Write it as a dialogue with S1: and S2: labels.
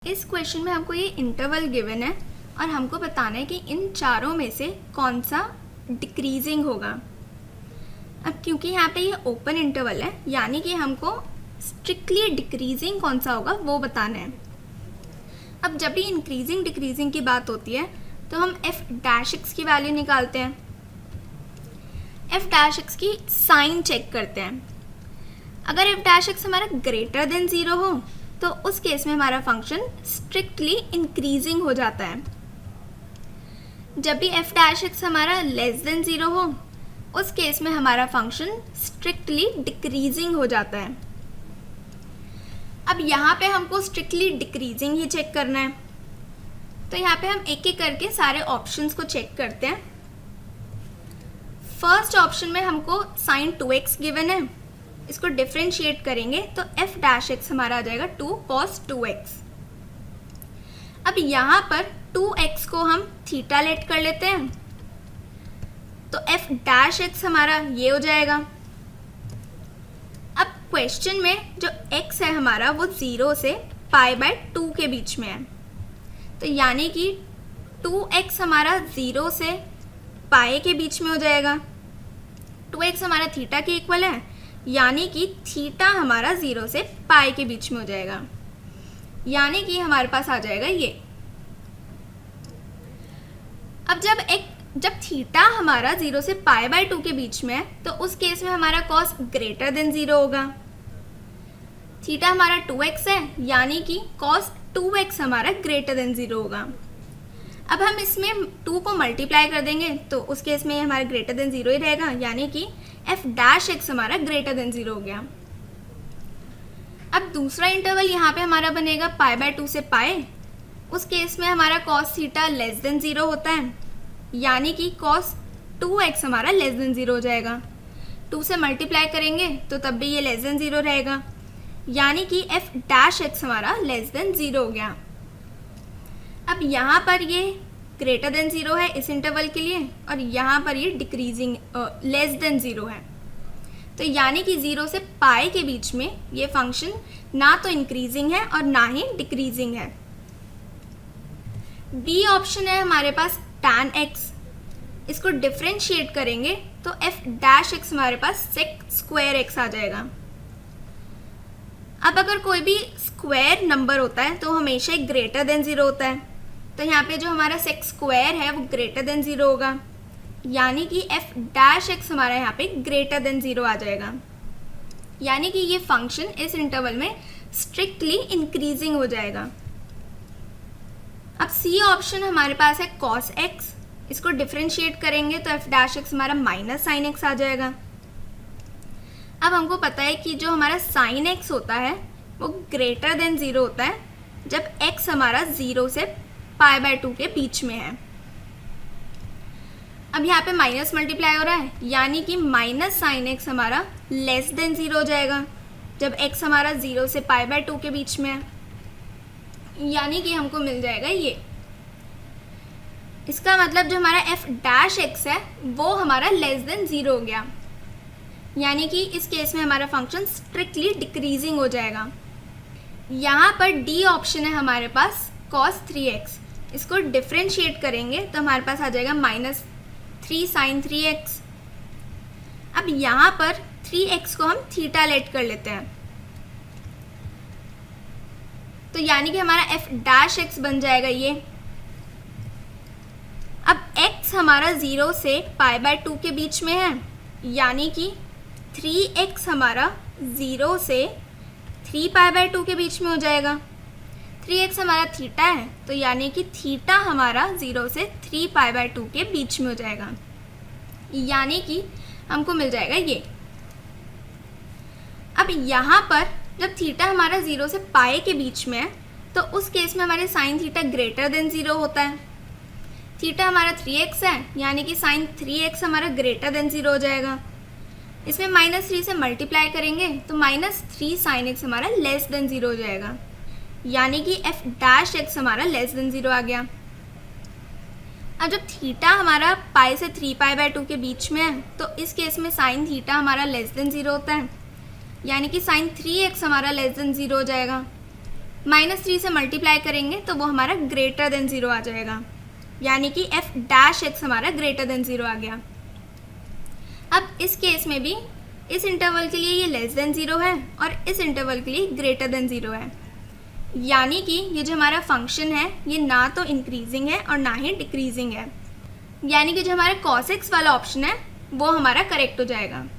S1: इस क्वेश्चन में हमको ये इंटरवल गिवन है और हमको बताना है कि इन चारों में से कौन सा डिक्रीजिंग होगा। अब क्योंकि यहाँ पे ये ओपन इंटरवल है यानी कि हमको स्ट्रिक्टली डिक्रीजिंग कौन सा होगा वो बताना है। अब जब भी इंक्रीजिंग डिक्रीजिंग की बात होती है तो हम एफ डैश एक्स की वैल्यू निकालते हैं, एफ डैश एक्स की साइन चेक करते हैं। अगर एफ डैश एक्स हमारा ग्रेटर देन ज़ीरो हो तो उस केस में हमारा फंक्शन स्ट्रिक्टली इंक्रीजिंग हो जाता है। जब भी एफ डैश एक्स हमारा लेस देन ज़ीरो हो उस केस में हमारा फंक्शन स्ट्रिक्टली डिक्रीजिंग हो जाता है। अब यहाँ पे हमको स्ट्रिक्टली डिक्रीजिंग ही चेक करना है, तो यहाँ पे हम एक एक करके सारे ऑप्शंस को चेक करते हैं। फर्स्ट ऑप्शन में हमको साइन 2x गिवन है, इसको डिफरेंशिएट करेंगे तो एफ डैश एक्स हमारा आ जाएगा 2 cos 2x। अब यहाँ पर 2x को हम थीटा लेट कर लेते हैं तो एफ डैश एक्स हमारा ये हो जाएगा। अब क्वेश्चन में जो x है हमारा वो 0 से π/2 के बीच में है, तो यानी कि 2x हमारा 0 से पाई के बीच में हो जाएगा। 2x हमारा थीटा के इक्वल है यानी कि थीटा हमारा 0 से पाई के बीच में हो जाएगा, यानी कि हमारे पास आ जाएगा ये। अब जब थीटा हमारा 0 से π/2 के बीच में है तो उस केस में हमारा कॉस ग्रेटर देन 0 होगा। थीटा हमारा 2x है यानी कि कॉस 2x हमारा ग्रेटर देन 0 होगा। अब हम इसमें 2 को मल्टीप्लाई कर देंगे तो उस केस में हमारा ग्रेटर देन 0 ही रहेगा, यानी कि एफ डैश एक्स हमारा ग्रेटर देन 0 हो गया। अब दूसरा इंटरवल यहाँ पे हमारा बनेगा π/2 से पाई, उस केस में हमारा कॉस थीटा लेस देन 0 होता है, यानी कि कॉस 2x हमारा लेस देन 0 हो जाएगा। 2 से मल्टीप्लाई करेंगे तो तब भी ये लेस देन 0 रहेगा, यानी कि एफ डैश एक्स हमारा लेस देन 0 हो गया। अब यहाँ पर ये ग्रेटर देन 0 है इस इंटरवल के लिए और यहाँ पर ये डिक्रीजिंग लेस देन 0 है, तो यानी कि 0 से पाई के बीच में ये फंक्शन ना तो इंक्रीजिंग है और ना ही डिक्रीजिंग है। बी ऑप्शन है हमारे पास tan x, इसको डिफरेंशिएट करेंगे तो एफ डैश एक्स हमारे पास sec स्क्वायर x आ जाएगा। अब अगर कोई भी स्क्वायर नंबर होता है तो हमेशा ही ग्रेटर देन 0 होता है, तो यहाँ पे जो हमारा sec स्क्वायर है वो ग्रेटर देन 0 होगा, यानी कि एफ डैश एक्स हमारा यहाँ पे ग्रेटर देन 0 आ जाएगा, यानी कि ये फंक्शन इस इंटरवल में स्ट्रिक्टली इंक्रीजिंग हो जाएगा। अब सी ऑप्शन हमारे पास है cos x, इसको डिफरेंशिएट करेंगे तो एफ डैश एक्स हमारा माइनस साइन एक्स आ जाएगा। अब हमको पता है कि जो हमारा साइन एक्स होता है वो ग्रेटर देन 0 होता है जब x हमारा 0 से π/2 के बीच में है। अब यहाँ पे माइनस मल्टीप्लाई हो रहा है यानी कि माइनस साइन एक्स हमारा लेस देन 0 हो जाएगा जब x हमारा 0 से π/2 के बीच में है, यानी कि हमको मिल जाएगा ये। इसका मतलब जो हमारा एफ डैश एक्स है वो हमारा लेस देन 0 हो गया, यानी कि इस केस में हमारा फंक्शन स्ट्रिक्टली डिक्रीजिंग हो जाएगा। यहाँ पर डी ऑप्शन है हमारे पास cos 3x, इसको डिफरेंशिएट करेंगे तो हमारे पास आ जाएगा -3 sin 3x। अब यहाँ पर 3x को हम थीटा लेट कर लेते हैं, तो यानी कि हमारा एफ डैश एक्स बन जाएगा ये। अब x हमारा 0 से π/2 के बीच में है, यानी कि 3x हमारा 0 से 3 π/2 के बीच में हो जाएगा। 3x हमारा थीटा है तो यानी कि थीटा हमारा 0 से 3 π/2 के बीच में हो जाएगा, यानी कि हमको मिल जाएगा ये। अब यहाँ पर जब थीटा हमारा 0 से पाई के बीच में है तो उस केस में हमारे साइन थीटा ग्रेटर देन 0 होता है। थीटा हमारा 3x है यानी कि साइन 3x हमारा ग्रेटर देन 0 हो जाएगा। इसमें -3 से मल्टीप्लाई करेंगे तो -3 sin x हमारा लेस देन 0 हो जाएगा, यानी कि एफ डैश एक्स हमारा लेस देन 0 आ गया। अब जब थीटा हमारा पाई से 3 π/2 के बीच में है तो इस केस में साइन थीटा हमारा लेस देन 0 होता है, यानी कि साइन 3x हमारा लेस देन 0 हो जाएगा। -3 से मल्टीप्लाई करेंगे तो वो हमारा ग्रेटर देन 0 आ जाएगा, यानी कि f डैश x हमारा ग्रेटर देन 0 आ गया। अब इस केस में भी इस इंटरवल के लिए ये लेस देन 0 है और इस इंटरवल के लिए ग्रेटर देन 0 है, यानी कि ये जो हमारा फंक्शन है ये ना तो इंक्रीजिंग है और ना ही डिक्रीजिंग है, यानी कि जो हमारा cos x वाला ऑप्शन है वो हमारा करेक्ट हो जाएगा।